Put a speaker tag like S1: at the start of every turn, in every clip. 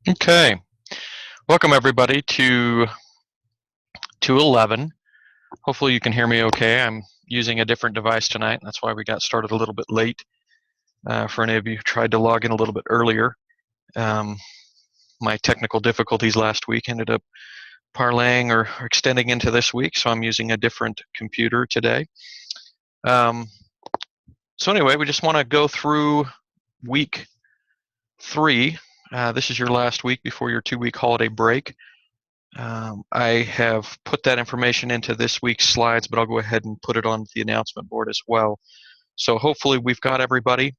S1: Okay, welcome everybody to 211. Hopefully you can hear me okay. I'm using a different device tonight. That's why we got started a little bit late. For any of you who tried to log in a little bit earlier, um, my technical difficulties last week ended up parlaying or extending into this week, so I'm using a different computer today. Um, so anyway, we just want to go through week 3. This is your last week before your 2-week holiday break. I have put that information into this week's slides, but I'll go ahead and put it on the announcement board as well. So hopefully we've got everybody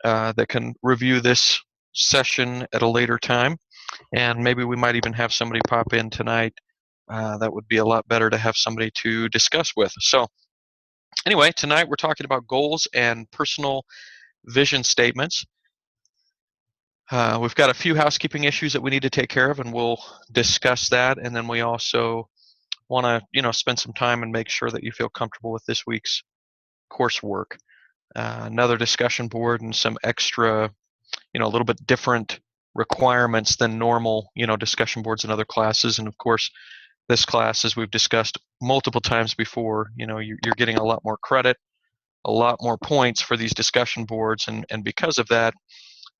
S1: that can review this session at a later time, and maybe we might even have somebody pop in tonight. That would be a lot better to have somebody to discuss with. So anyway, tonight we're talking about goals and personal vision statements. We've got a few housekeeping issues that we need to take care of, and we'll discuss that. And then we also want to, spend some time and make sure that you feel comfortable with this week's coursework. Another discussion board and some extra, a little bit different requirements than normal, discussion boards in other classes. And of course, this class, as we've discussed multiple times before, you're getting a lot more credit, a lot more points for these discussion boards. And because of that,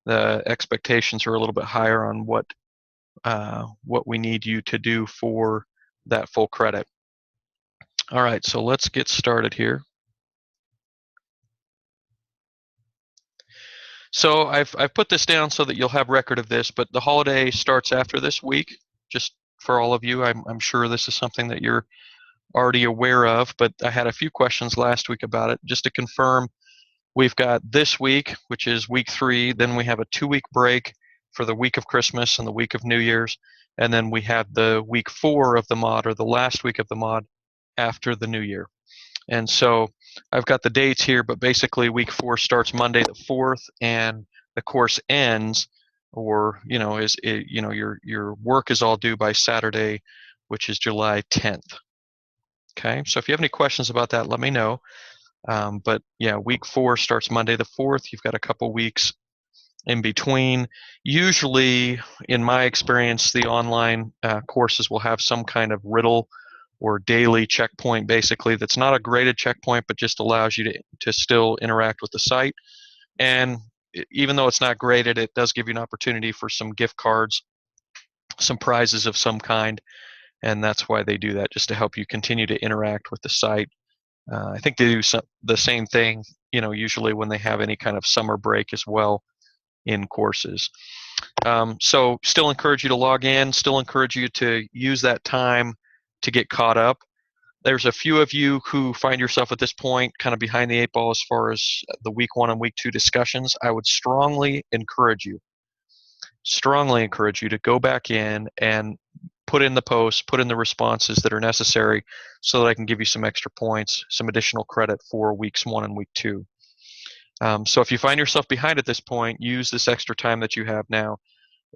S1: the expectations are a little bit higher on what we need you to do for that full credit. All right, so let's get started here. So I've put this down so that you'll have record of this, but the holiday starts after this week. Just for all of you, I'm sure this is something that you're already aware of, but I had a few questions last week about it. Just to confirm, we've got this week, which is week 3, then we have a 2-week break for the week of Christmas and the week of New Year's, and then we have the week 4 of the mod, or the last week of the mod, after the New Year. And so I've got the dates here, but basically week 4 starts Monday the 4th, and the course ends, or your work is all due by Saturday, which is July 10th. Okay, so if you have any questions about that, let me know. But yeah, week 4 starts Monday the 4th. You've got a couple weeks in between. Usually, in my experience, the online courses will have some kind of riddle or daily checkpoint, basically, that's not a graded checkpoint, but just allows you to still interact with the site. And even though it's not graded, it does give you an opportunity for some gift cards, some prizes of some kind, and that's why they do that, just to help you continue to interact with the site. I think they do the same thing, usually when they have any kind of summer break as well in courses. So still encourage you to log in, still encourage you to use that time to get caught up. There's a few of you who find yourself at this point kind of behind the 8 ball as far as the week 1 and week 2 discussions. I would strongly encourage you to go back in and put in the posts, put in the responses that are necessary so that I can give you some extra points, some additional credit for weeks 1 and week 2. So if you find yourself behind at this point, use this extra time that you have now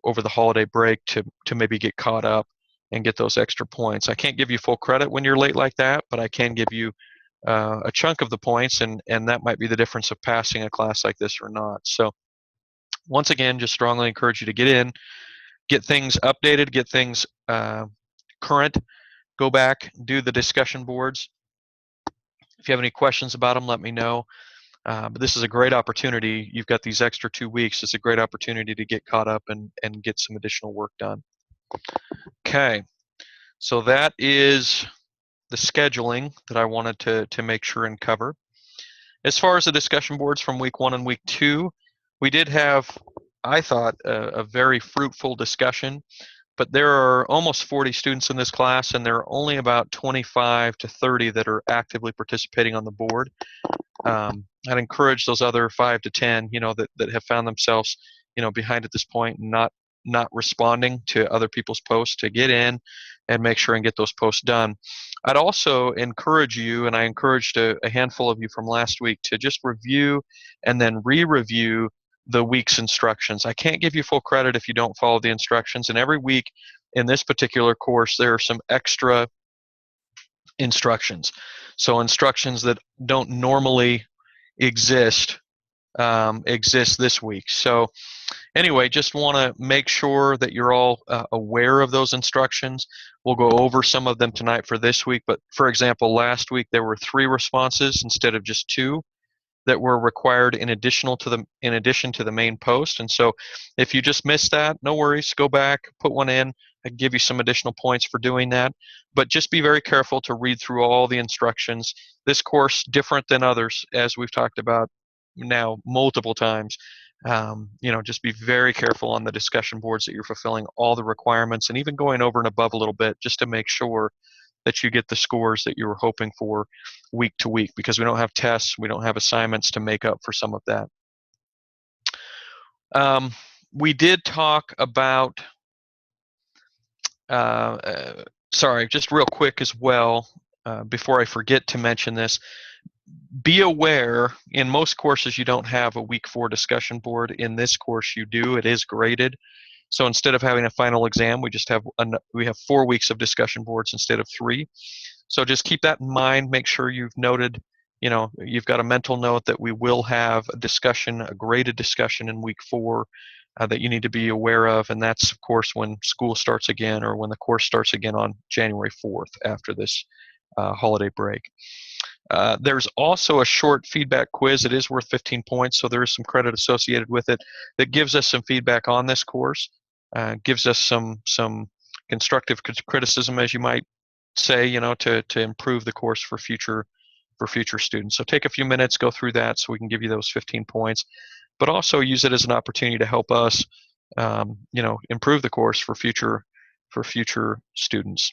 S1: over the holiday break to maybe get caught up and get those extra points. I can't give you full credit when you're late like that, but I can give you a chunk of the points, and that might be the difference of passing a class like this or not. So once again, just strongly encourage you to get in, get things updated, get things current, go back, do the discussion boards. If you have any questions about them, let me know. But this is a great opportunity. You've got these extra 2 weeks. It's a great opportunity to get caught up and get some additional work done. Okay, so that is the scheduling that I wanted to make sure and cover. As far as the discussion boards from week 1 and week 2, we did have, I thought, a very fruitful discussion, but there are almost 40 students in this class, and there are only about 25 to 30 that are actively participating on the board. I'd encourage those other 5 to 10, that have found themselves, behind at this point and not responding to other people's posts, to get in and make sure and get those posts done. I'd also encourage you, and I encouraged a handful of you from last week, to just review and then re-review the week's instructions. I can't give you full credit if you don't follow the instructions, and every week in this particular course there are some extra instructions. So instructions that don't normally exist this week. So Anyway, just want to make sure that you're all aware of those instructions. We'll go over some of them tonight for this week, but for example, last week there were 3 responses instead of just 2 that were required in addition to the main post. And so if you just missed that, no worries, go back, put one in. I can give you some additional points for doing that. But just be very careful to read through all the instructions. This course, different than others, as we've talked about now multiple times. Just be very careful on the discussion boards that you're fulfilling all the requirements and even going over and above a little bit just to make sure that you get the scores that you were hoping for week to week, because we don't have tests, we don't have assignments to make up for some of that. We did talk about, sorry, just real quick as well, before I forget to mention this, be aware, in most courses you don't have a week 4 discussion board. In this course you do. It is graded. So instead of having a final exam, we have 4 weeks of discussion boards instead of 3. So just keep that in mind. Make sure you've noted, you've got a mental note that we will have a graded discussion in week 4 that you need to be aware of. And that's, of course, when school starts again, or when the course starts again on January 4th after this holiday break. There's also a short feedback quiz. It is worth 15 points, so there is some credit associated with it that gives us some feedback on this course, gives us some constructive criticism, as you might say, to improve the course for future students. So take a few minutes, go through that so we can give you those 15 points, but also use it as an opportunity to help us, improve the course for future students.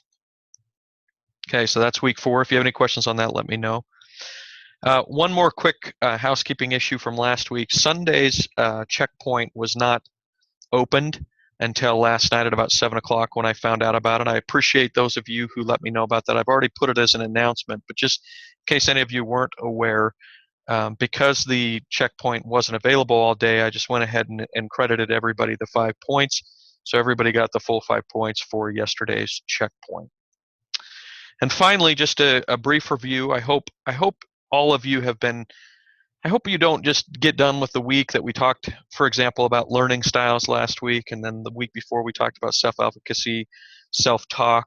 S1: Okay, so that's week 4. If you have any questions on that, let me know. One more quick housekeeping issue from last week. Sunday's checkpoint was not opened until last night at about 7 o'clock when I found out about it. I appreciate those of you who let me know about that. I've already put it as an announcement, but just in case any of you weren't aware, because the checkpoint wasn't available all day, I just went ahead and credited everybody the 5 points. So everybody got the full 5 points for yesterday's checkpoint. And finally, just a brief review. I hope all of you have been, I hope you don't just get done with the week that we talked, for example, about learning styles last week, and then the week before we talked about self-efficacy, self-talk,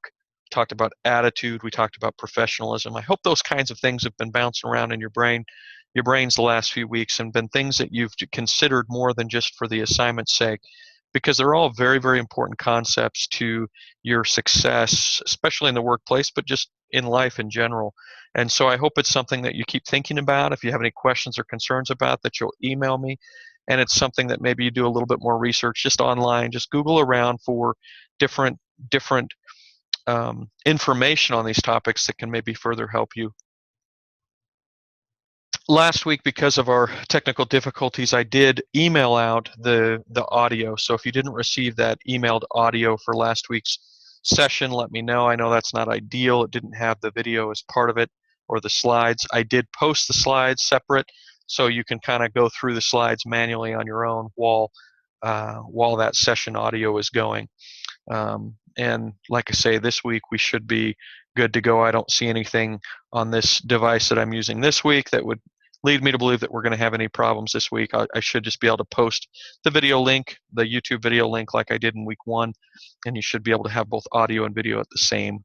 S1: talked about attitude, we talked about professionalism. I hope those kinds of things have been bouncing around in your brains the last few weeks and been things that you've considered more than just for the assignment's sake, because they're all very, very important concepts to your success, especially in the workplace, but just in life in general. And so I hope it's something that you keep thinking about. If you have any questions or concerns about that, you'll email me. And it's something that maybe you do a little bit more research just online. Just Google around for different information on these topics that can maybe further help you. Last week, because of our technical difficulties, I did email out the audio. So if you didn't receive that emailed audio for last week's session, let me know. I know that's not ideal. It didn't have the video as part of it or the slides. I did post the slides separate, so you can kind of go through the slides manually on your own while that session audio is going. And like I say, this week we should be good to go. I don't see anything on this device that I'm using this week that would lead me to believe that we're going to have any problems this week. I should just be able to post the video link, the YouTube video link, like I did in week 1, and you should be able to have both audio and video at the same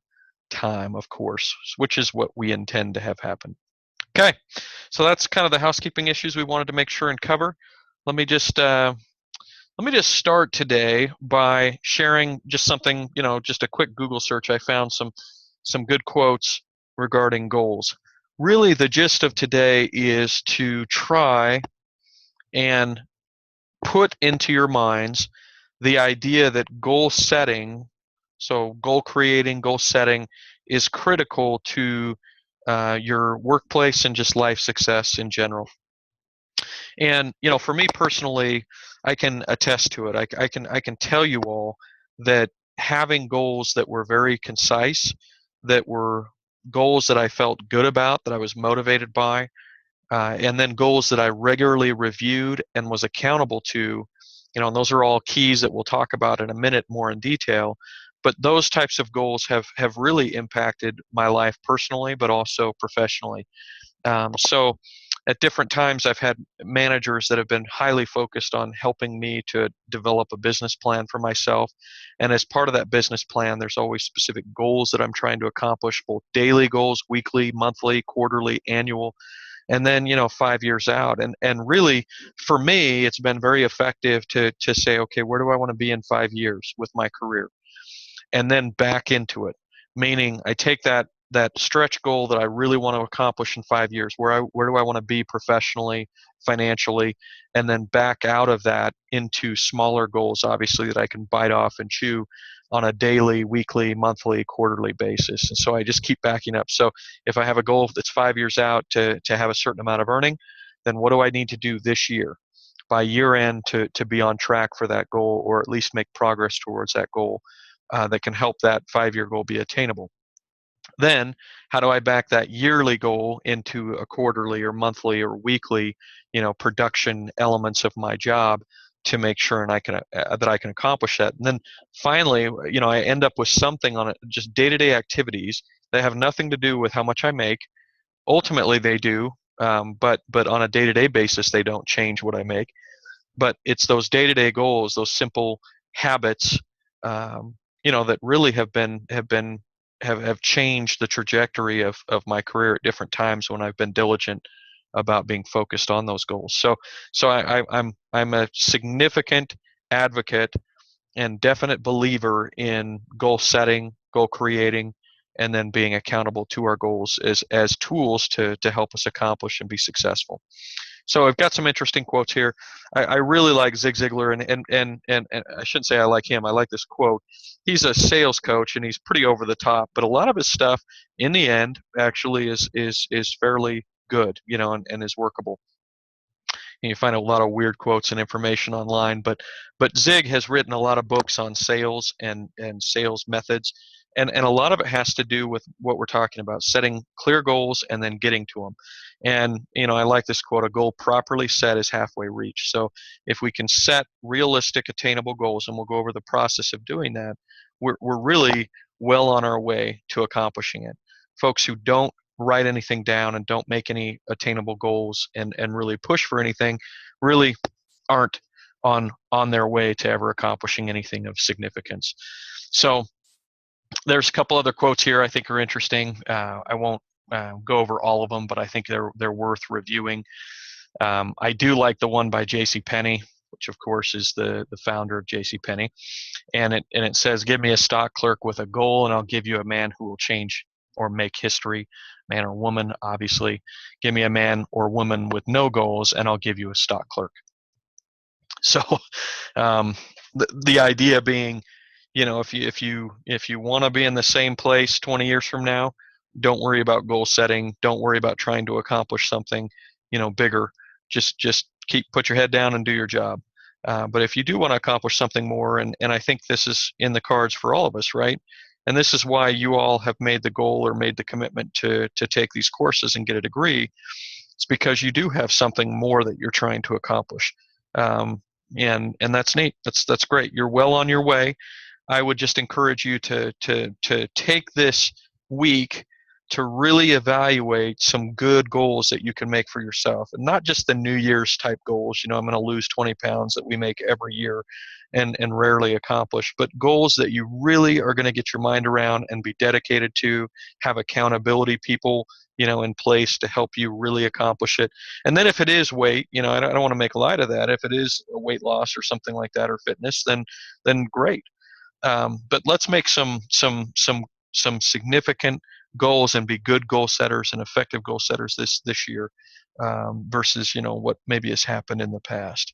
S1: time, of course, which is what we intend to have happen. Okay, so that's kind of the housekeeping issues we wanted to make sure and cover. Let me just start today by sharing just something, just a quick Google search. I found some good quotes regarding goals. Really, the gist of today is to try and put into your minds the idea that goal setting, so goal creating, goal setting, is critical to your workplace and just life success in general. And for me personally, I can attest to it. I can tell you all that having goals that were very concise, that were goals that I felt good about, that I was motivated by, and then goals that I regularly reviewed and was accountable to, and those are all keys that we'll talk about in a minute more in detail. But those types of goals have really impacted my life personally, but also professionally. So at different times, I've had managers that have been highly focused on helping me to develop a business plan for myself. And as part of that business plan, there's always specific goals that I'm trying to accomplish, both daily goals, weekly, monthly, quarterly, annual, and then 5 years out. And really, for me, it's been very effective to say, okay, where do I want to be in 5 years with my career, and then back into it. Meaning, I take that stretch goal that I really want to accomplish in 5 years. Where do I want to be professionally, financially, and then back out of that into smaller goals, obviously, that I can bite off and chew on a daily, weekly, monthly, quarterly basis. And so I just keep backing up. So if I have a goal that's 5 years out to have a certain amount of earning, then what do I need to do this year by year end to be on track for that goal, or at least make progress towards that goal, that can help that 5 year goal be attainable? Then, how do I back that yearly goal into a quarterly or monthly or weekly, production elements of my job to make sure and that I can accomplish that? And then finally, I end up with something on it, just day-to-day activities that have nothing to do with how much I make. Ultimately, they do, but on a day-to-day basis, they don't change what I make. But it's those day-to-day goals, those simple habits, that really have changed the trajectory of my career at different times when I've been diligent about being focused on those goals. So I'm a significant advocate and definite believer in goal setting, goal creating, and then being accountable to our goals as tools to help us accomplish and be successful. So I've got some interesting quotes here. I really like Zig Ziglar, and I shouldn't say I like him. I like this quote. He's a sales coach, and he's pretty over the top, but a lot of his stuff, in the end, actually is fairly good, and is workable. And you find a lot of weird quotes and information online, but Zig has written a lot of books on sales and sales methods, and a lot of it has to do with what we're talking about: setting clear goals and then getting to them. And I like this quote: "A goal properly set is halfway reached." So if we can set realistic, attainable goals, and we'll go over the process of doing that, we're really well on our way to accomplishing it. Folks who don't write anything down and don't make any attainable goals and really push for anything really aren't on their way to ever accomplishing anything of significance. So there's a couple other quotes here I think are interesting. I won't go over all of them, but I think they're worth reviewing. I do like the one by J.C. Penney, which of course is the founder of J.C. Penney, and it says, "Give me a stock clerk with a goal, and I'll give you a man who will change or make history, man or woman, obviously. Give me a man or woman with no goals, and I'll give you a stock clerk." So, um, the idea being, if you want to be in the same place 20 years from now, don't worry about goal setting. Don't worry about trying to accomplish something, bigger. Just put your head down and do your job. But if you do want to accomplish something more, and I think this is in the cards for all of us, right? And this is why you all have made the goal or made the commitment to take these courses and get a degree. It's because you do have something more that you're trying to accomplish, and that's neat. That's great. You're well on your way. I would just encourage you to take this week to really evaluate some good goals that you can make for yourself, and not just the New Year's type goals. I'm going to lose 20 pounds that we make every year and rarely accomplish, but goals that you really are going to get your mind around and be dedicated to, have accountability people, in place to help you really accomplish it. And then if it is weight, I don't want to make light of that. If it is a weight loss or something like that, or fitness, then great. But let's make some significant goals and be good goal setters and effective goal setters this year, versus what maybe has happened in the past.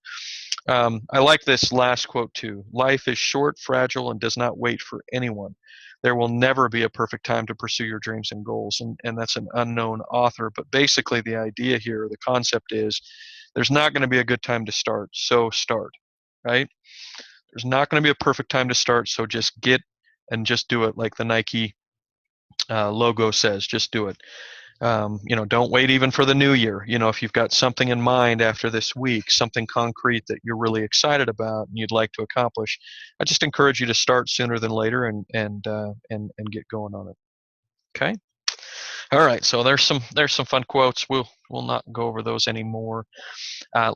S1: I like this last quote too. "Life is short, fragile, and does not wait for anyone. There will never be a perfect time to pursue your dreams and goals." And that's an unknown author, but basically the idea here, the concept is, there's not going to be a good time to start, so start, right? There's not going to be a perfect time to start, so just get and just do it, like the Nike logo says. Just do it. Don't wait even for the new year. If you've got something in mind after this week, something concrete that you're really excited about and you'd like to accomplish, I just encourage you to start sooner than later and get going on it. Okay. All right, so there's some fun quotes. We'll not go over those anymore.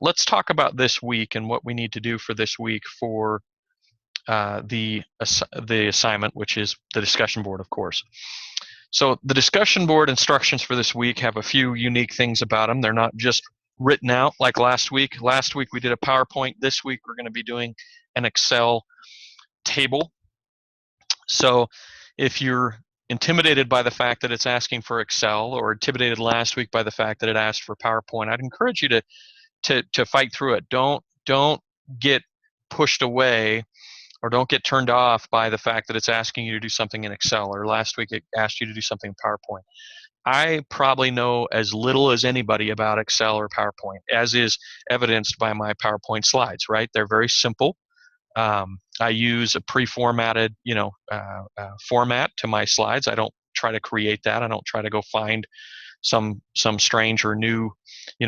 S1: Let's talk about this week and what we need to do for this week for the assignment, which is the discussion board, of course. So the discussion board instructions for this week have a few unique things about them. They're not just written out like last week. Last week we did a PowerPoint. This week we're going to be doing an Excel table. So if you're intimidated by the fact that it's asking for Excel, or intimidated last week by the fact that it asked for PowerPoint, I'd encourage you to fight through it. Don't get pushed away, or don't get turned off by the fact that it's asking you to do something in Excel, or last week it asked you to do something in PowerPoint. I probably know as little as anybody about Excel or PowerPoint, as is evidenced by my PowerPoint slides, right? They're very simple. I use a pre-formatted, format to my slides. I don't try to create that. I don't try to go find some strange or new,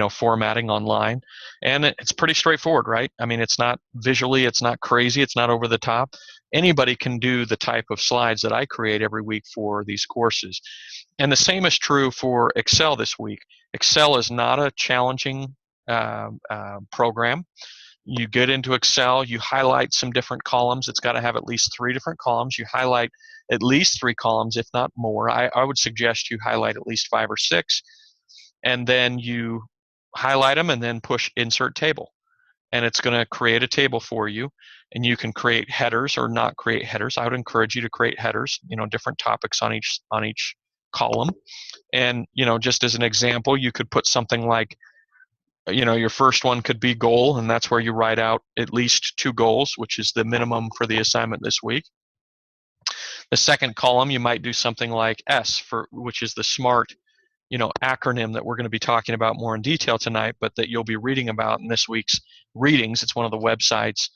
S1: formatting online. And it's pretty straightforward, right? I mean, it's not visually, it's not crazy, it's not over the top. Anybody can do the type of slides that I create every week for these courses. And the same is true for Excel this week. Excel is not a challenging program. You get into Excel, you highlight some different columns. It's got to have at least 3 different columns. You highlight at least 3 columns, if not more. I would suggest you highlight at least 5 or 6, and then you highlight them and then push insert table. And it's going to create a table for you, and you can create headers or not create headers. I would encourage you to create headers, different topics on each column. And, just as an example, you could put something like, your first one could be goal, and that's where you write out at least 2 goals, which is the minimum for the assignment this week. The second column, you might do something like S, which is the SMART, acronym that we're going to be talking about more in detail tonight, but that you'll be reading about in this week's readings. It's one of the websites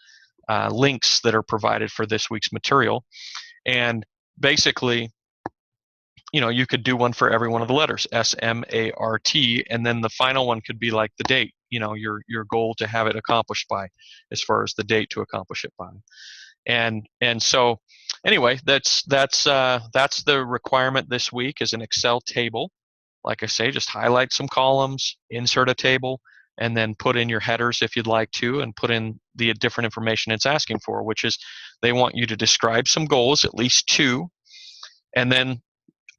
S1: links that are provided for this week's material. And basically, you could do one for every one of the letters, SMART, and then the final one could be like the date, your goal to have it accomplished by, as far as the date to accomplish it by. And so anyway, that's the requirement this week, is an Excel table. Like I say, just highlight some columns, insert a table, and then put in your headers if you'd like to, and put in the different information it's asking for, which is they want you to describe some goals, at least 2, and then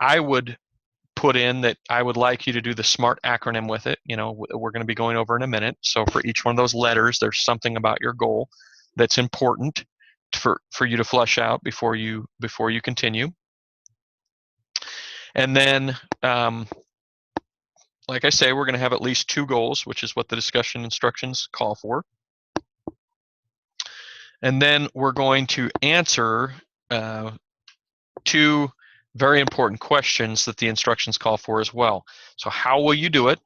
S1: I would put in that I would like you to do the SMART acronym with it. We're going to be going over in a minute. So for each one of those letters, there's something about your goal that's important for you to flesh out before you continue. And then, like I say, we're going to have at least 2 goals, which is what the discussion instructions call for. And then we're going to answer 2 very important questions that the instructions call for as well. So how will you do it?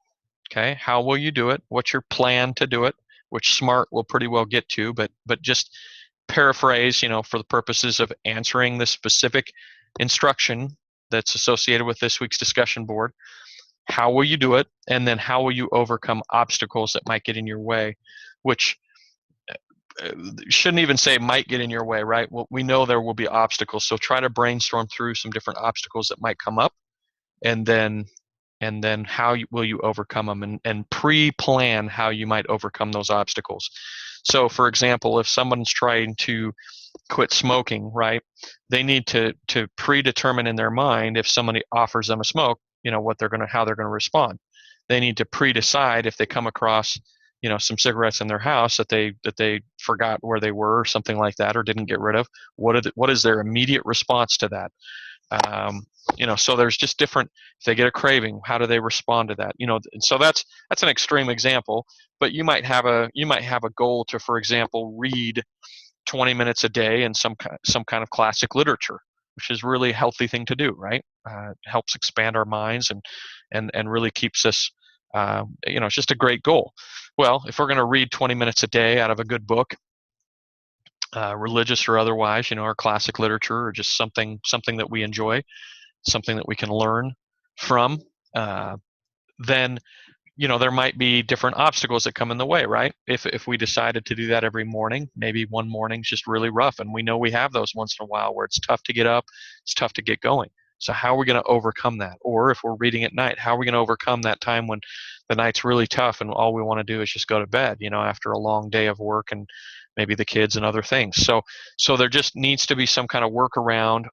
S1: Okay, how will you do it? What's your plan to do it? Which SMART will pretty well get to, but just paraphrase, for the purposes of answering the specific instruction that's associated with this week's discussion board. How will you do it? And then how will you overcome obstacles that might get in your way, which shouldn't even say might get in your way, right? Well, we know there will be obstacles, so try to brainstorm through some different obstacles that might come up, and then how will you overcome them, and pre-plan how you might overcome those obstacles. So for example, if someone's trying to quit smoking, right, they need to predetermine in their mind, if somebody offers them a smoke, how they're going to respond. They need to pre-decide, if they come across some cigarettes in their house that they forgot where they were or something like that, or didn't get rid of, what is their immediate response to that? So there's just different. If they get a craving, how do they respond to that? And so that's an extreme example, but you might have a goal to, for example, read 20 minutes a day in some kind of classic literature, which is really a healthy thing to do, right? It helps expand our minds and really keeps us, it's just a great goal. Well, if we're going to read 20 minutes a day out of a good book, religious or otherwise, or classic literature, or just something that we enjoy, something that we can learn from, then there might be different obstacles that come in the way, right? If we decided to do that every morning, maybe one morning's just really rough, and we know we have those once in a while where it's tough to get up, it's tough to get going. So how are we going to overcome that? Or if we're reading at night, how are we going to overcome that time when the night's really tough and all we want to do is just go to bed, after a long day of work and maybe the kids and other things. So there just needs to be some kind of workaround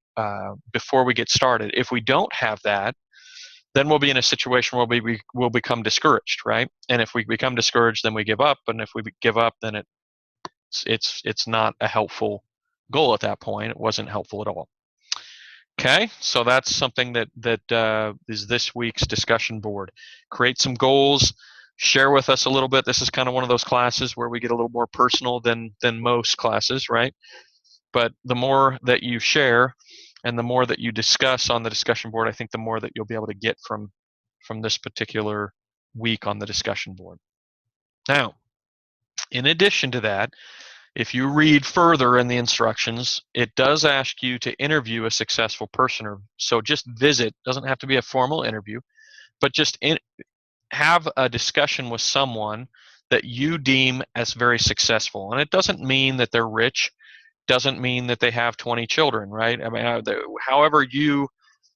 S1: before we get started. If we don't have that, then we'll be in a situation where we will become discouraged, right? And if we become discouraged, then we give up. And if we give up, then it's not a helpful goal at that point. It wasn't helpful at all. Okay, so that's something that is this week's discussion board. Create some goals. Share with us a little bit. This is kind of one of those classes where we get a little more personal than most classes, right? But the more that you share and the more that you discuss on the discussion board, I think the more that you'll be able to get from this particular week on the discussion board. Now, in addition to that, if you read further in the instructions, it does ask you to interview a successful person. So just visit, doesn't have to be a formal interview, but just have a discussion with someone that you deem as very successful. And it doesn't mean that they're rich, doesn't mean that they have 20 children, right? I mean, however you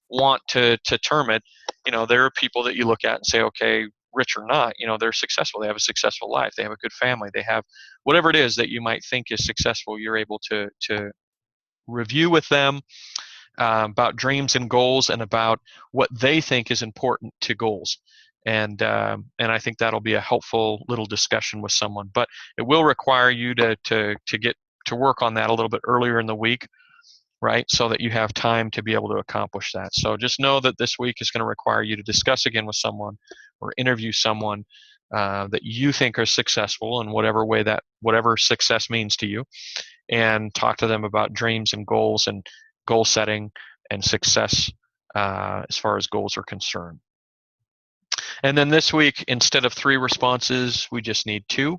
S1: want to term it, there are people that you look at and say, okay, rich or not, they're successful. They have a successful life. They have a good family. They have whatever it is that you might think is successful. You're able to review with them about dreams and goals and about what they think is important to goals. And I think that'll be a helpful little discussion with someone. But it will require you to get to work on that a little bit earlier in the week, right? So that you have time to be able to accomplish that. So just know that this week is going to require you to discuss again with someone or interview someone that you think are successful in whatever success means to you, and talk to them about dreams and goals and goal setting and success as far as goals are concerned. And then this week, instead of 3 responses, we just need 2.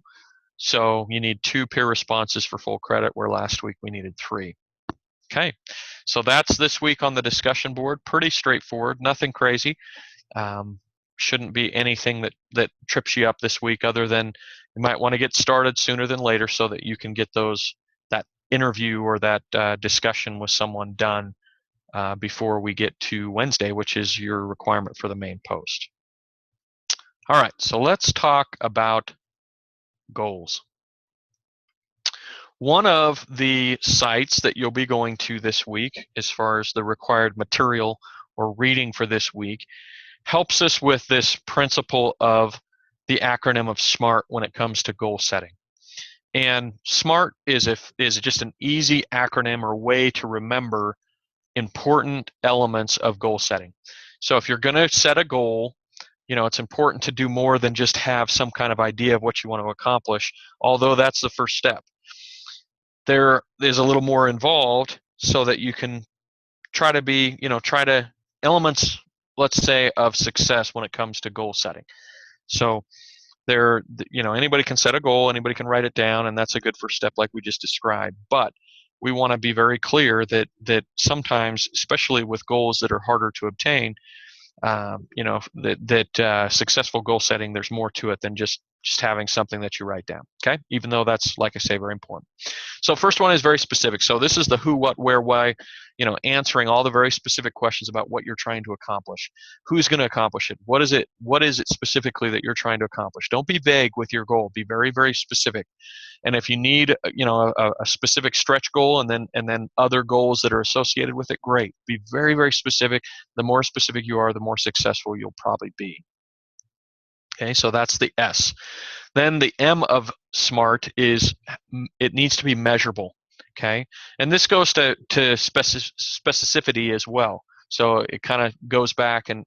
S1: So you need 2 peer responses for full credit, where last week we needed 3. Okay, so that's this week on the discussion board. Pretty straightforward, nothing crazy. Shouldn't be anything that trips you up this week, other than you might want to get started sooner than later so that you can get that interview or that discussion with someone done before we get to Wednesday, which is your requirement for the main post. All right, so let's talk about goals. One of the sites that you'll be going to this week, as far as the required material or reading for this week, helps us with this principle of the acronym of SMART when it comes to goal setting. And SMART is just an easy acronym or way to remember important elements of goal setting. So if you're going to set a goal, it's important to do more than just have some kind of idea of what you want to accomplish, although that's the first step. There is a little more involved so that you can try to elements, let's say, of success when it comes to goal setting. So anybody can set a goal, anybody can write it down, and that's a good first step like we just described. But we want to be very clear that sometimes, especially with goals that are harder to obtain, successful goal setting, there's more to it than just having something that you write down, okay? Even though that's, like I say, very important. So first one is very specific. So this is the who, what, where, why, answering all the very specific questions about what you're trying to accomplish. Who's going to accomplish it? What is it specifically that you're trying to accomplish? Don't be vague with your goal. Be very, very specific. And if you need, a specific stretch goal and then other goals that are associated with it, great. Be very, very specific. The more specific you are, the more successful you'll probably be. Okay, so that's the S. Then the M of SMART is it needs to be measurable. Okay, and this goes to specificity as well. So it kind of goes back and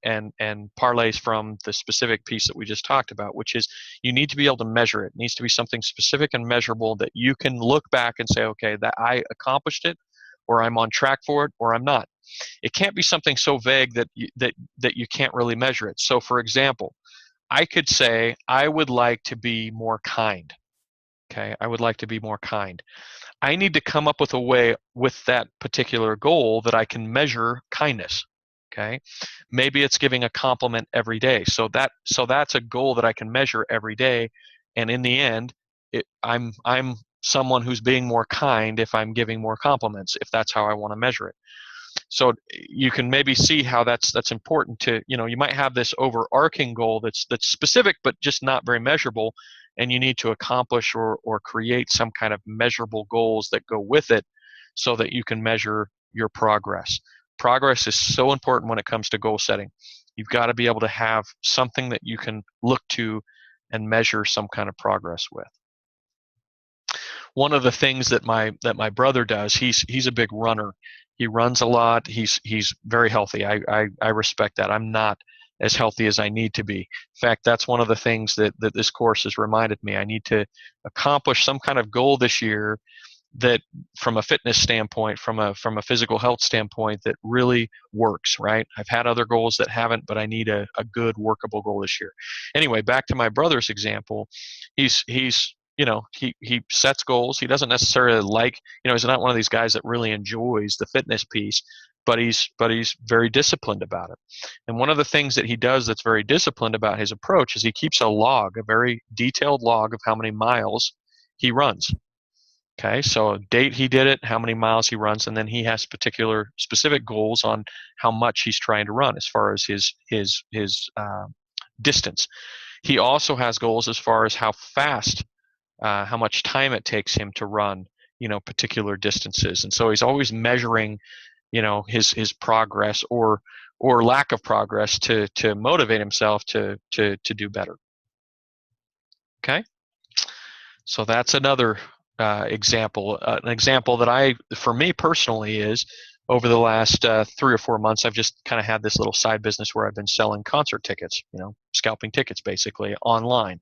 S1: parlays from the specific piece that we just talked about, which is you need to be able to measure it. It needs to be something specific and measurable that you can look back and say, okay, that I accomplished it, or I'm on track for it, or I'm not. It can't be something so vague that you can't really measure it. So for example, I could say, I would like to be more kind. Okay, I would like to be more kind. I need to come up with a way with that particular goal that I can measure kindness. Okay, maybe it's giving a compliment every day. So that's a goal that I can measure every day, and in the end, I'm someone who's being more kind if I'm giving more compliments, if that's how I want to measure it. So you can maybe see how that's important to, you might have this overarching goal that's specific but just not very measurable, and you need to accomplish or create some kind of measurable goals that go with it so that you can measure your progress. Progress is so important when it comes to goal setting. You've got to be able to have something that you can look to and measure some kind of progress with. One of the things that my brother does, he's a big runner. He runs a lot. He's very healthy. I respect that. I'm not as healthy as I need to be. In fact, that's one of the things that this course has reminded me. I need to accomplish some kind of goal this year that, from a fitness standpoint, from a physical health standpoint, that really works, right? I've had other goals that haven't, but I need a good workable goal this year. Anyway, back to my brother's example. He's he sets goals. He doesn't necessarily he's not one of these guys that really enjoys the fitness piece, but he's very disciplined about it. And one of the things that he does that's very disciplined about his approach is he keeps a very detailed log of how many miles he runs. Okay, so date he did it, how many miles he runs, and then he has particular specific goals on how much he's trying to run as far as his distance. He also has goals as far as how fast, how much time it takes him to run, particular distances, and so he's always measuring, his progress or lack of progress to motivate himself to do better. Okay. So that's another example. An example that for me personally, is over the last 3 or 4 months, I've just kind of had this little side business where I've been selling concert tickets, scalping tickets basically online.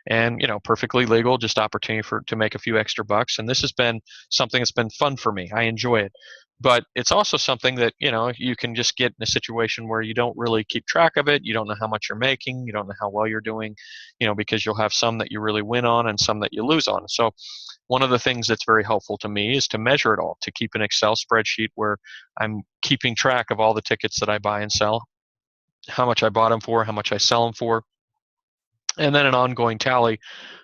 S1: And perfectly legal, just opportunity to make a few extra bucks. And this has been something that's been fun for me. I enjoy it. But it's also something that you can just get in a situation where you don't really keep track of it. You don't know how much you're making. You don't know how well you're doing, because you'll have some that you really win on and some that you lose on. So one of the things that's very helpful to me is to measure it all, to keep an Excel spreadsheet where I'm keeping track of all the tickets that I buy and sell, how much I bought them for, how much I sell them for, and then an ongoing tally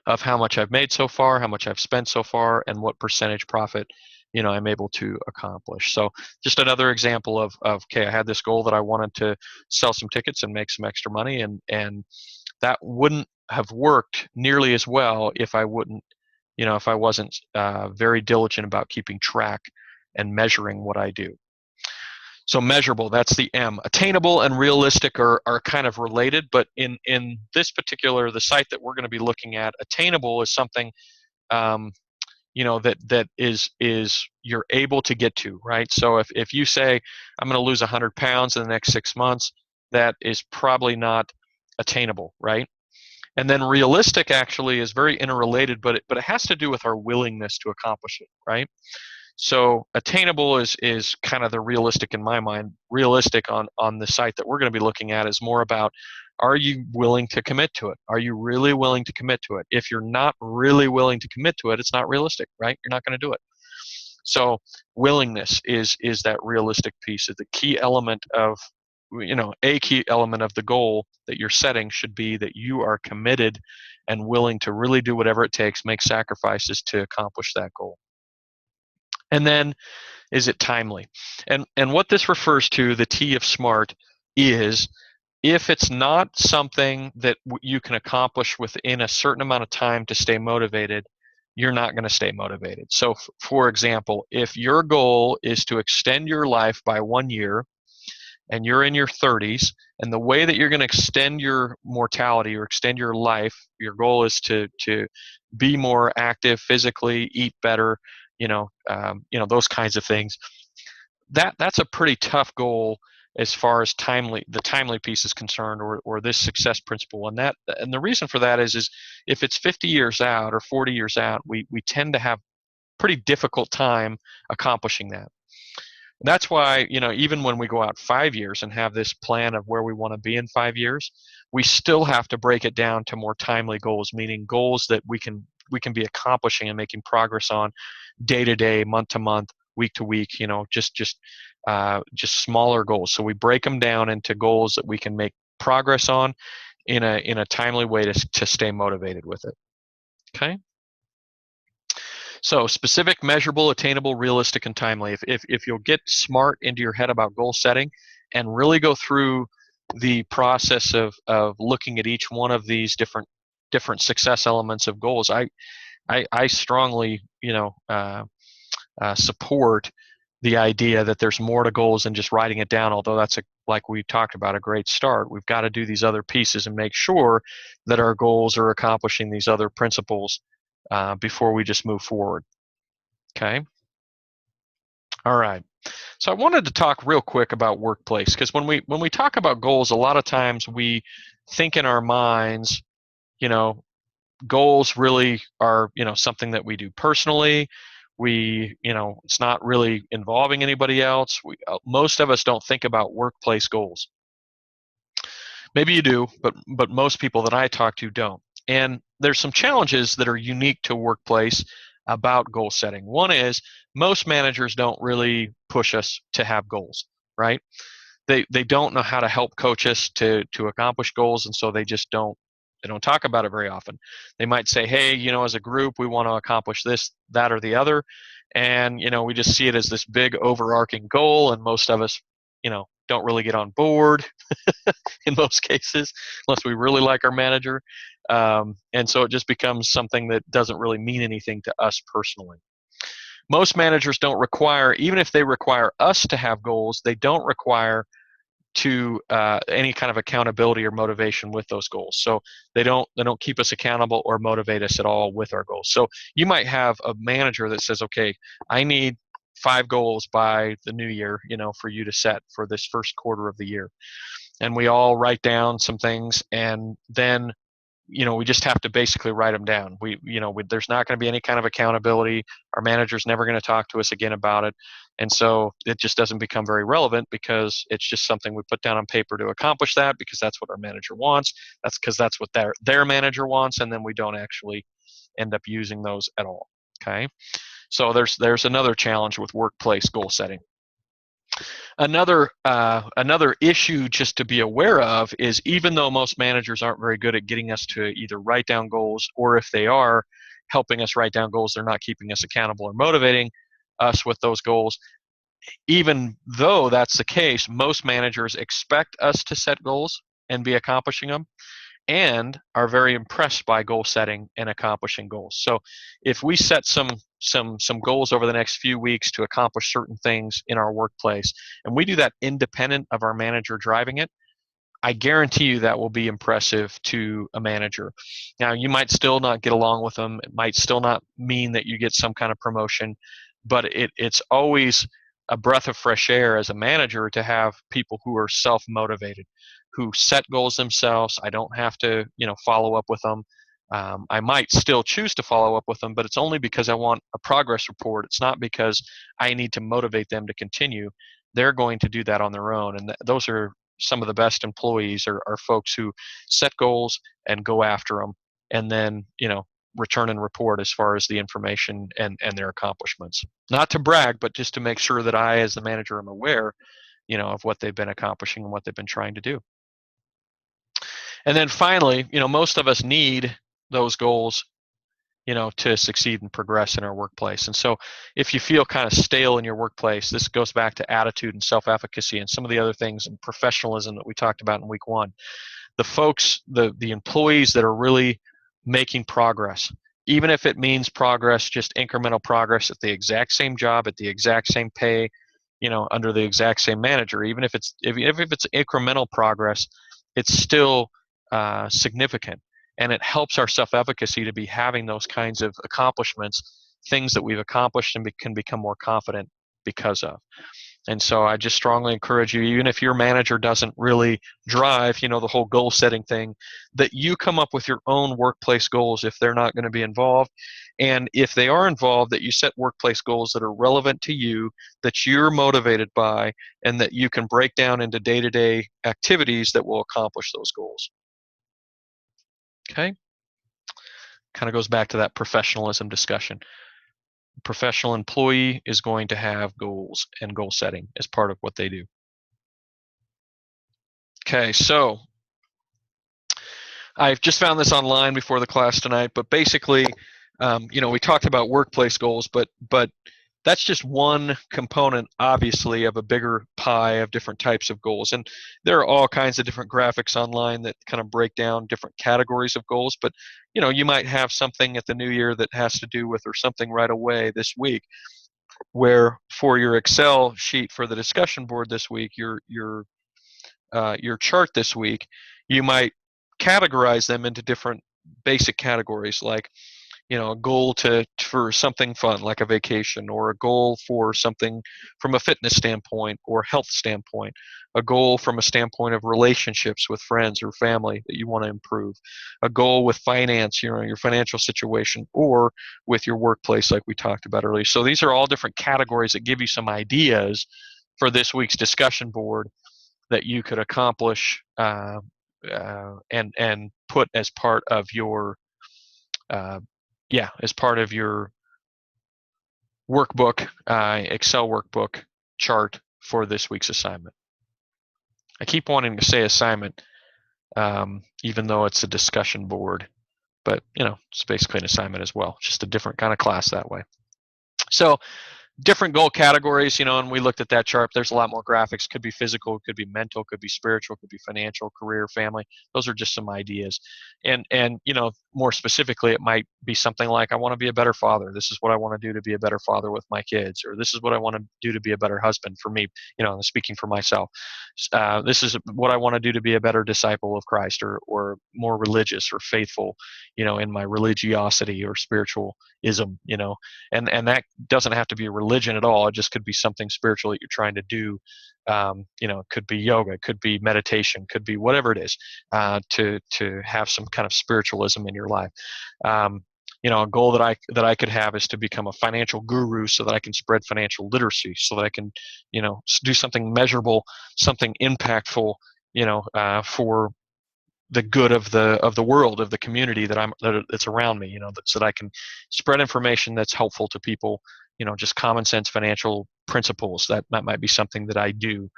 S1: of how much I've made so far, how much I've spent so far, and what percentage profit I'm able to accomplish. So just another example of okay, I had this goal that I wanted to sell some tickets and make some extra money, and that wouldn't have worked nearly as well if I wasn't very diligent about keeping track and measuring what I do. So measurable, that's the M. Attainable and realistic are kind of related, but in this particular, the site that we're going to be looking at, attainable is something that is you're able to get to, right? So if you say, I'm going to lose 100 pounds in the next 6 months, that is probably not attainable, right? And then realistic actually is very interrelated, but it has to do with our willingness to accomplish it, right? So attainable is kind of the realistic in my mind. Realistic on the site that we're going to be looking at is more about, are you willing to commit to it? Are you really willing to commit to it? If you're not really willing to commit to it, it's not realistic, right? You're not going to do it. So willingness is that realistic piece. The key element of, a key element of the goal that you're setting should be that you are committed and willing to really do whatever it takes, make sacrifices to accomplish that goal. And then, is it timely? And what this refers to, the T of SMART, is if it's not something that you can accomplish within a certain amount of time to stay motivated, you're not going to stay motivated. So, for example, if your goal is to extend your life by 1 year, and you're in your 30s, and the way that you're going to extend your mortality or extend your life, your goal is to be more active physically, eat better, those kinds of things. That's a pretty tough goal as far as the timely piece is concerned, or this success principle. And the reason for that is if it's 50 years out or 40 years out, we tend to have pretty difficult time accomplishing that. And that's why, even when we go out 5 years and have this plan of where we want to be in 5 years, we still have to break it down to more timely goals, meaning goals that we can be accomplishing and making progress on day to day, month to month, week to week, just smaller goals. So we break them down into goals that we can make progress on in a timely way to stay motivated with it. Okay. So specific, measurable, attainable, realistic, and timely. If you'll get smart into your head about goal setting and really go through the process of looking at each one of these different success elements of goals, I strongly support the idea that there's more to goals than just writing it down. Although that's like we talked about, a great start. We've got to do these other pieces and make sure that our goals are accomplishing these other principles before we just move forward. Okay. All right. So I wanted to talk real quick about workplace, because when we talk about goals, a lot of times we think in our minds, you know, goals really are, something that we do personally. It's not really involving anybody else. Most of us don't think about workplace goals. Maybe you do, but most people that I talk to don't. And there's some challenges that are unique to workplace about goal setting. One is most managers don't really push us to have goals, right? They don't know how to help coach us to accomplish goals, and so they don't talk about it very often. They might say, hey, as a group we want to accomplish this, that, or the other, and we just see it as this big overarching goal, and most of us don't really get on board in most cases unless we really like our manager, and so it just becomes something that doesn't really mean anything to us personally. Most managers don't require, even if they require us to have goals, they don't require to any kind of accountability or motivation with those goals. So they don't keep us accountable or motivate us at all with our goals. So you might have a manager that says, okay, I need 5 goals by the new year, for you to set for this first quarter of the year. And we all write down some things, and then we just have to basically write them down. There's not going to be any kind of accountability. Our manager's never going to talk to us again about it. And so it just doesn't become very relevant, because it's just something we put down on paper to accomplish that, because that's what our manager wants. That's because that's what their manager wants. And then we don't actually end up using those at all. Okay. So there's another challenge with workplace goal setting. Another issue just to be aware of is, even though most managers aren't very good at getting us to either write down goals, or if they are helping us write down goals, they're not keeping us accountable or motivating us with those goals. Even though that's the case, most managers expect us to set goals and be accomplishing them, and are very impressed by goal setting and accomplishing goals. So if we set some goals over the next few weeks to accomplish certain things in our workplace, and we do that independent of our manager driving it, I guarantee you that will be impressive to a manager. Now, you might still not get along with them. It might still not mean that you get some kind of promotion, but it's always a breath of fresh air as a manager to have people who are self-motivated, who set goals themselves. I don't have to, follow up with them. I might still choose to follow up with them, but it's only because I want a progress report. It's not because I need to motivate them to continue. They're going to do that on their own, and those are some of the best employees are folks who set goals and go after them, and then return and report as far as the information and their accomplishments. Not to brag, but just to make sure that I, as the manager, am aware of what they've been accomplishing and what they've been trying to do. And then finally, most of us need those goals to succeed and progress in our workplace. And so if you feel kind of stale in your workplace, this goes back to attitude and self-efficacy and some of the other things, and professionalism that we talked about in week 1. The folks, the employees that are really making progress, even if it means progress, just incremental progress at the exact same job, at the exact same pay, under the exact same manager, even if it's incremental progress, it's still significant. And it helps our self-efficacy to be having those kinds of accomplishments, things that we've accomplished and can become more confident because of. And so I just strongly encourage you, even if your manager doesn't really drive, the whole goal setting thing, that you come up with your own workplace goals if they're not going to be involved. And if they are involved, that you set workplace goals that are relevant to you, that you're motivated by, and that you can break down into day-to-day activities that will accomplish those goals. Okay? Kind of goes back to that professionalism discussion. A professional employee is going to have goals and goal setting as part of what they do. Okay, so I've just found this online before the class tonight, but basically We talked about workplace goals, but that's just one component, obviously, of a bigger pie of different types of goals. And there are all kinds of different graphics online that kind of break down different categories of goals. But you might have something at the new year that has to do with, or something right away this week, where for your Excel sheet for the discussion board this week, your chart this week, you might categorize them into different basic categories, like a goal for something fun like a vacation, or a goal for something from a fitness standpoint or health standpoint, a goal from a standpoint of relationships with friends or family that you want to improve, a goal with finance, your financial situation, or with your workplace like we talked about earlier. So these are all different categories that give you some ideas for this week's discussion board that you could accomplish, and put as part of your uh, as part of your workbook, Excel workbook chart for this week's assignment. I keep wanting to say assignment, even though it's a discussion board, but it's basically an assignment as well, just a different kind of class that way. So different goal categories, and we looked at that chart. There's a lot more graphics. Could be physical, could be mental, could be spiritual, could be financial, career, family. Those are just some ideas. And more specifically, it might be something like, I want to be a better father. This is what I want to do to be a better father with my kids, or this is what I want to do to be a better husband for me, speaking for myself. This is what I want to do to be a better disciple of Christ, or more religious or faithful, in my religiosity or spiritualism, and that doesn't have to be a religion at all. It just could be something spiritual that you're trying to do. It could be yoga, it could be meditation, could be whatever it is, to have some kind of spiritualism in your life. A goal that I could have is to become a financial guru, so that I can spread financial literacy, so that I can do something measurable, something impactful, for the good of the world, of the community that's around me, so that I can spread information that's helpful to people, just common sense financial principles. That might be something that I do.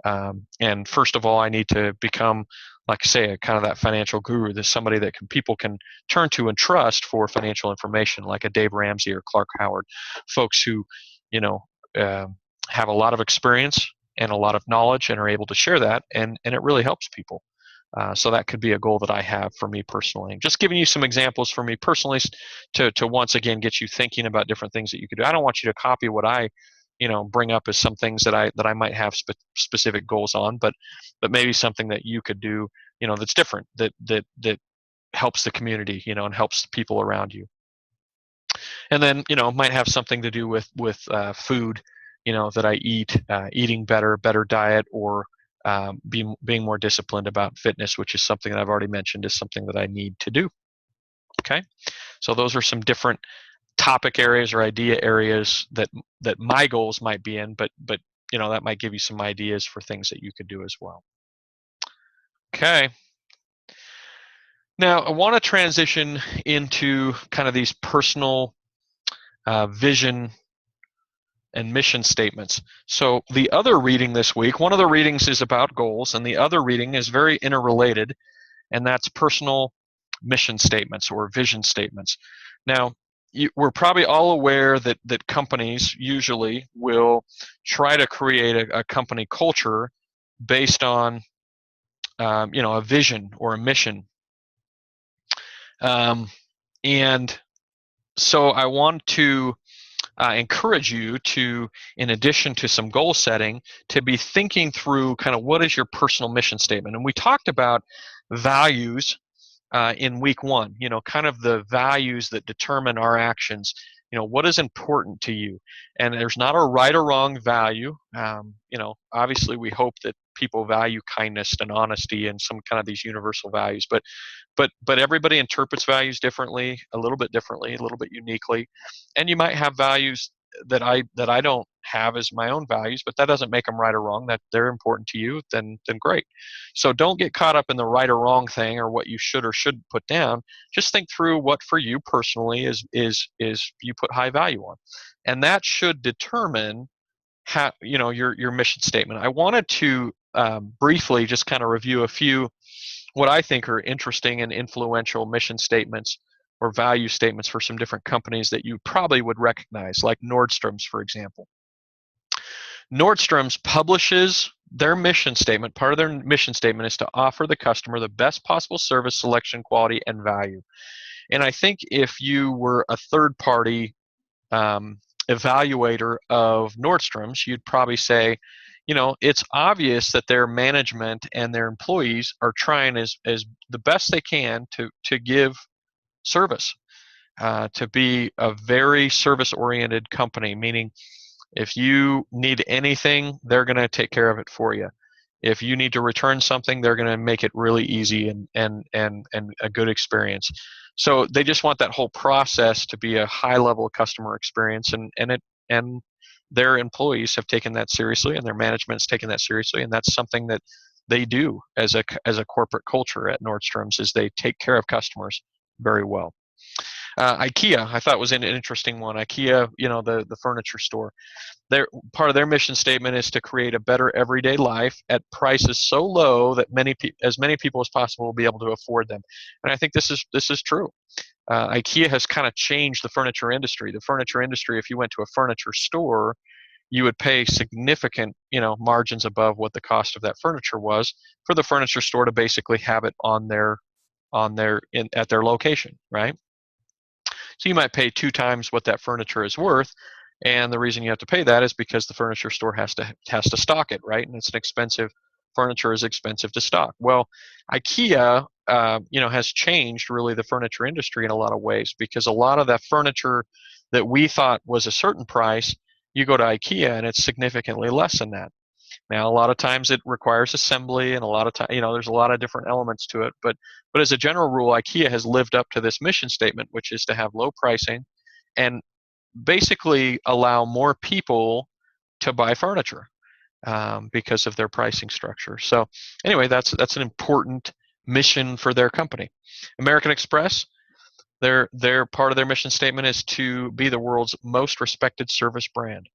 S1: And first of all, I need to become, like I say, kind of that financial guru. There's somebody that people can turn to and trust for financial information, like a Dave Ramsey or Clark Howard, folks who, uh, have a lot of experience and a lot of knowledge and are able to share that, and it really helps people. So that could be a goal that I have for me personally. Just giving you some examples for me personally, to once again get you thinking about different things that you could do. I don't want you to copy what I, bring up as some things that I might have specific goals on, but maybe something that you could do, that's different, that helps the community, and helps the people around you. And then might have something to do with food, that I eat, eating better diet, or being more disciplined about fitness, which is something that I've already mentioned is something that I need to do. Okay, so those are some different topic areas or idea areas that my goals might be in, but that might give you some ideas for things that you could do as well. Okay. Now I want to transition into kind of these personal vision and mission statements. So the other reading this week, one of the readings is about goals, and the other reading is very interrelated, and that's personal mission statements or vision statements. Now, we're probably all aware that companies usually will try to create a company culture based on a vision or a mission. And so I want to encourage you to, in addition to some goal setting, to be thinking through kind of what is your personal mission statement. And we talked about values in week one, kind of the values that determine our actions. What is important to you? And there's not a right or wrong value. Obviously we hope that people value kindness and honesty and some kind of these universal values, but everybody interprets values differently, a little bit uniquely. And you might have values that I don't have as my own values, but that doesn't make them right or wrong. That they're important to you, then great. So don't get caught up in the right or wrong thing, or what you should or shouldn't put down. Just think through what for you personally is you put high value on, and that should determine how your mission statement. I wanted to briefly just kind of review a few what I think are interesting and influential mission statements or value statements for some different companies that you probably would recognize, like Nordstrom's, for example. Nordstrom's publishes their mission statement. Part of their mission statement is to offer the customer the best possible service, selection, quality, and value. And I think if you were a third party evaluator of Nordstrom's, you'd probably say, it's obvious that their management and their employees are trying as the best they can to give service, to be a very service-oriented company, meaning if you need anything, they're going to take care of it for you. If you need to return something, they're going to make it really easy and a good experience. So they just want that whole process to be a high level of customer experience, and their employees have taken that seriously, and their management's taken that seriously, and that's something that they do as a corporate culture at Nordstrom's, is they take care of customers very well. IKEA, I thought, was an interesting one. IKEA, the furniture store. Part of their mission statement is to create a better everyday life at prices so low that as many people as possible will be able to afford them. And I think this is true. IKEA has kind of changed the furniture industry. The furniture industry, if you went to a furniture store, you would pay significant, margins above what the cost of that furniture was for the furniture store to basically have it at their location, right? So you might pay 2 times what that furniture is worth, and the reason you have to pay that is because the furniture store has to stock it, right? And it's an expensive furniture is expensive to stock. Well, IKEA, has changed really the furniture industry in a lot of ways, because a lot of that furniture that we thought was a certain price, you go to IKEA and it's significantly less than that. Now, a lot of times it requires assembly, and a lot of time, there's a lot of different elements to it. But as a general rule, IKEA has lived up to this mission statement, which is to have low pricing and basically allow more people to buy furniture because of their pricing structure. So anyway, that's an important mission for their company. American Express, their part of their mission statement is to be the world's most respected service brand.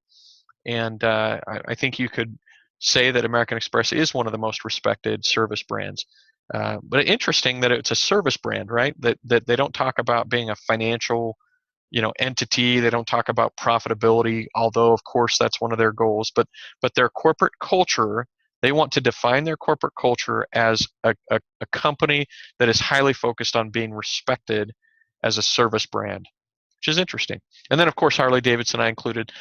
S1: And I think you could say that American Express is one of the most respected service brands. But interesting that it's a service brand, right? That they don't talk about being a financial, entity. They don't talk about profitability, although of course that's one of their goals. But their corporate culture, they want to define their corporate culture as a company that is highly focused on being respected as a service brand, which is interesting. And then, of course, Harley-Davidson, I included.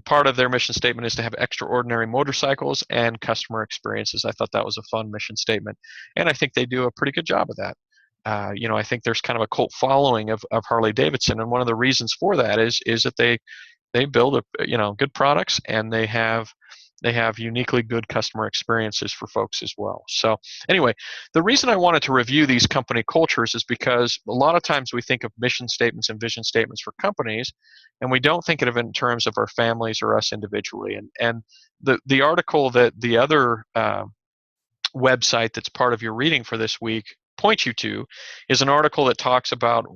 S1: Part of their mission statement is to have extraordinary motorcycles and customer experiences. I thought that was a fun mission statement, and I think they do a pretty good job of that. I think there's kind of a cult following of Harley-Davidson, and one of the reasons for that is that they build good products, and they have uniquely good customer experiences for folks as well. So anyway, the reason I wanted to review these company cultures is because a lot of times we think of mission statements and vision statements for companies, and we don't think of it in terms of our families or us individually. And the article that the other website that's part of your reading for this week point you to is an article that talks about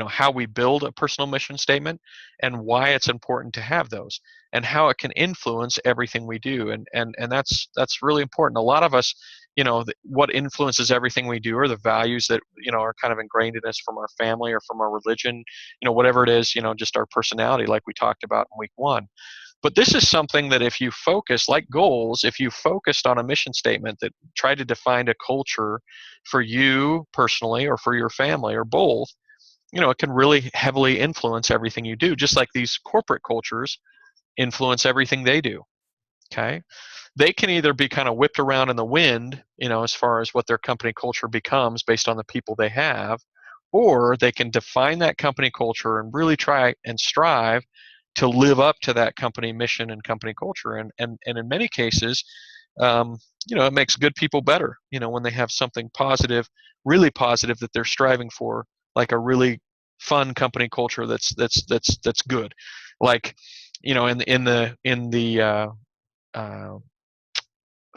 S1: how we build a personal mission statement and why it's important to have those, and how it can influence everything we do. And that's really important. A lot of us, what influences everything we do are the values that are kind of ingrained in us from our family or from our religion, whatever it is, just our personality, like we talked about in week 1. But this is something that if you focus, like goals, if you focused on a mission statement that tried to define a culture for you personally or for your family or both, it can really heavily influence everything you do, just like these corporate cultures influence everything they do. Okay? They can either be kind of whipped around in the wind, as far as what their company culture becomes based on the people they have, or they can define that company culture and really try and strive to live up to that company mission and company culture. And in many cases, it makes good people better, when they have something positive, really positive that they're striving for, like a really fun company culture that's good. Like, in the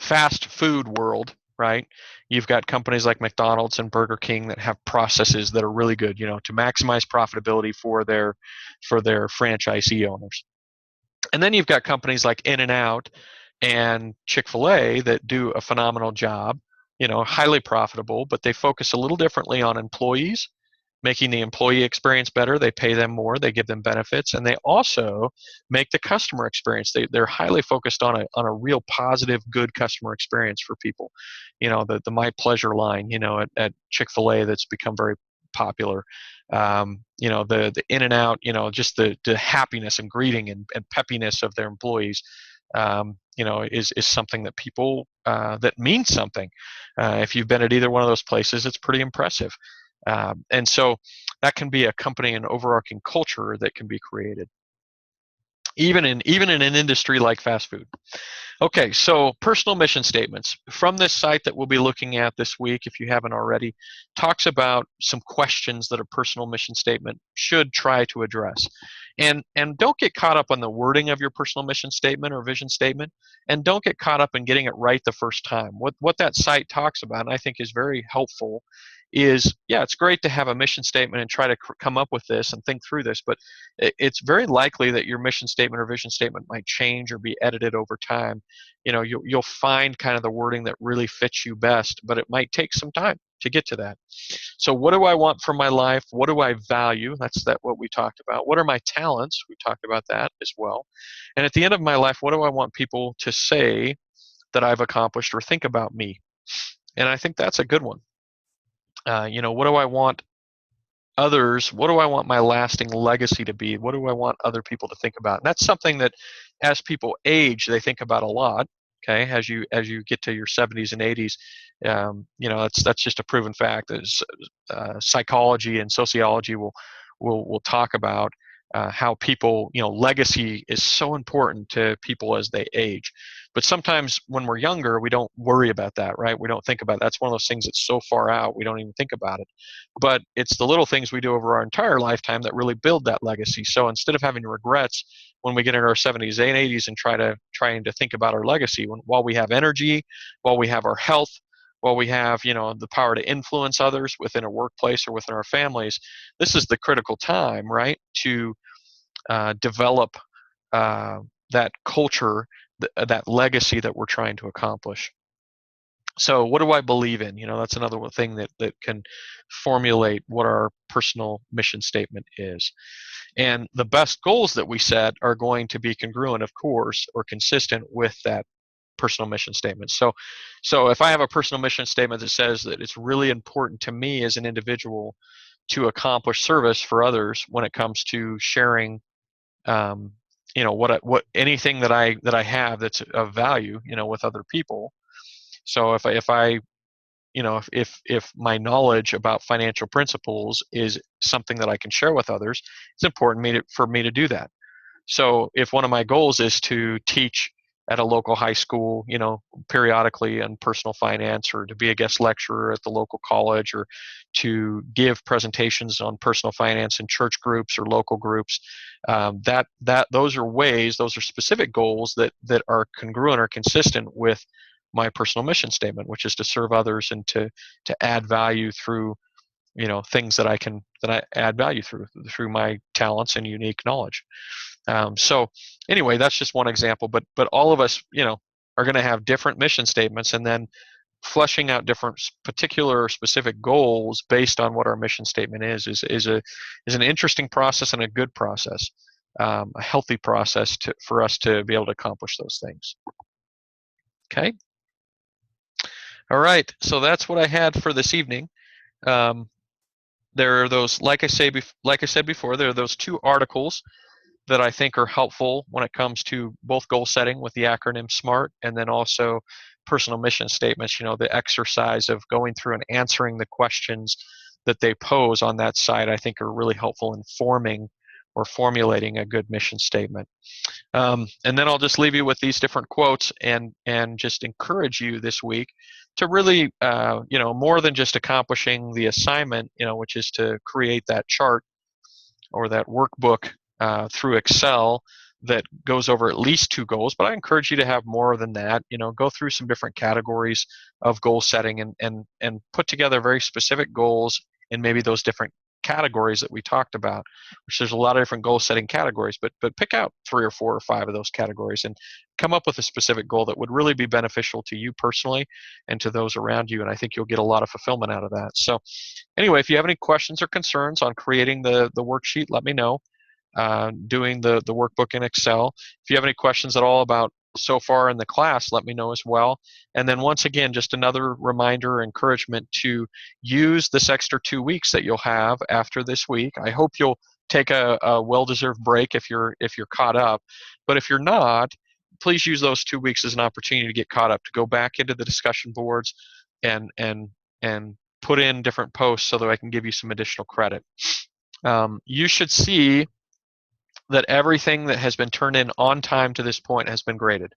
S1: fast food world, right? You've got companies like McDonald's and Burger King that have processes that are really good, to maximize profitability for their franchisee owners. And then you've got companies like In-N-Out and Chick-fil-A that do a phenomenal job, highly profitable, but they focus a little differently on employees making the employee experience better. They pay them more, they give them benefits, and they also make the customer experience. They're highly focused on a real positive, good customer experience for people. The My Pleasure line, at Chick-fil-A, that's become very popular. The in and out, just the happiness and greeting and peppiness of their employees, is something that people, that means something. If you've been at either one of those places, it's pretty impressive. And so that can be a company and overarching culture that can be created, even in an industry like fast food. Okay, so personal mission statements from this site that we'll be looking at this week, if you haven't already, talks about some questions that a personal mission statement should try to address. And don't get caught up on the wording of your personal mission statement or vision statement, and don't get caught up in getting it right the first time. What that site talks about, and I think is very helpful, is, yeah, it's great to have a mission statement and try to come up with this and think through this, but it's very likely that your mission statement or vision statement might change or be edited over time. You'll find kind of the wording that really fits you best, but it might take some time to get to that. So what do I want from my life? What do I value? That's what we talked about. What are my talents? We talked about that as well. And at the end of my life, what do I want people to say that I've accomplished or think about me? And I think that's a good one. What do I want others? What do I want my lasting legacy to be? What do I want other people to think about? And that's something that, as people age, they think about a lot. Okay, as you get to your 70s and 80s, that's just a proven fact. As psychology and sociology will talk about how people, legacy is so important to people as they age. But sometimes when we're younger, we don't worry about that, right? We don't think about it. That's one of those things that's so far out, we don't even think about it. But it's the little things we do over our entire lifetime that really build that legacy. So instead of having regrets when we get in our 70s and 80s and trying to think about our legacy, while we have energy, while we have our health, while we have, the power to influence others within a workplace or within our families, this is the critical time, right, to develop that culture, that legacy that we're trying to accomplish. So what do I believe in? That's another thing that can formulate what our personal mission statement is. And the best goals that we set are going to be congruent, of course, or consistent with that personal mission statement. So if I have a personal mission statement that says that it's really important to me as an individual to accomplish service for others when it comes to sharing, what anything that I have that's of value, with other people. So if my knowledge about financial principles is something that I can share with others, it's important for me to do that. So if one of my goals is to teach at a local high school, periodically on personal finance, or to be a guest lecturer at the local college, or to give presentations on personal finance in church groups or local groups, those are specific goals that are congruent or consistent with my personal mission statement, which is to serve others and to add value through things that I add value through my talents and unique knowledge. So anyway, that's just one example, but all of us, are going to have different mission statements, and then fleshing out different particular specific goals based on what our mission statement is an interesting process and a good process, a healthy process for us to be able to accomplish those things. Okay. All right. So that's what I had for this evening. There are those, like I said before, there are those two articles that I think are helpful when it comes to both goal setting with the acronym SMART, and then also personal mission statements, the exercise of going through and answering the questions that they pose on that site, I think are really helpful in forming or formulating a good mission statement. And then I'll just leave you with these different quotes and just encourage you this week to really, more than just accomplishing the assignment, which is to create that chart or that workbook through Excel that goes over at least 2 goals, but I encourage you to have more than that. Go through some different categories of goal setting and put together very specific goals in maybe those different categories that we talked about, which there's a lot of different goal setting categories, but pick out 3 or 4 or 5 of those categories and come up with a specific goal that would really be beneficial to you personally and to those around you. And I think you'll get a lot of fulfillment out of that. So anyway, if you have any questions or concerns on creating the worksheet, let me know. Doing the workbook in Excel. If you have any questions at all about so far in the class, let me know as well. And then once again, just another reminder, encouragement to use this extra 2 weeks that you'll have after this week. I hope you'll take a well-deserved break if you're caught up. But if you're not, please use those 2 weeks as an opportunity to get caught up, to go back into the discussion boards and put in different posts so that I can give you some additional credit. You should see that everything that has been turned in on time to this point has been graded.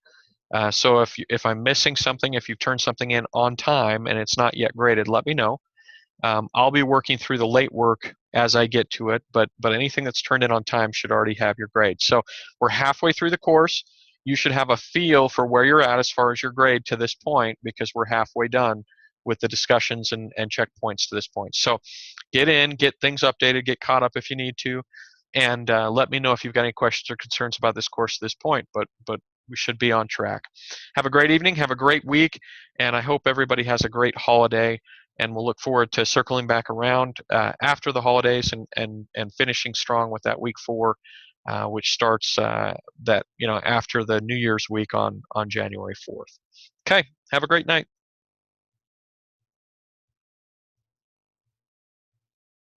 S1: So if I'm missing something, if you've turned something in on time and it's not yet graded, let me know. I'll be working through the late work as I get to it, but anything that's turned in on time should already have your grade. So we're halfway through the course. You should have a feel for where you're at as far as your grade to this point, because we're halfway done with the discussions and checkpoints to this point. So get in, get things updated, get caught up if you need to, and let me know if you've got any questions or concerns about this course at this point, but we should be on track. Have a great evening, have a great week, and I hope everybody has a great holiday, and we'll look forward to circling back around after the holidays and finishing strong with that week 4, which starts after the New Year's week on January 4th. Okay, have a great night.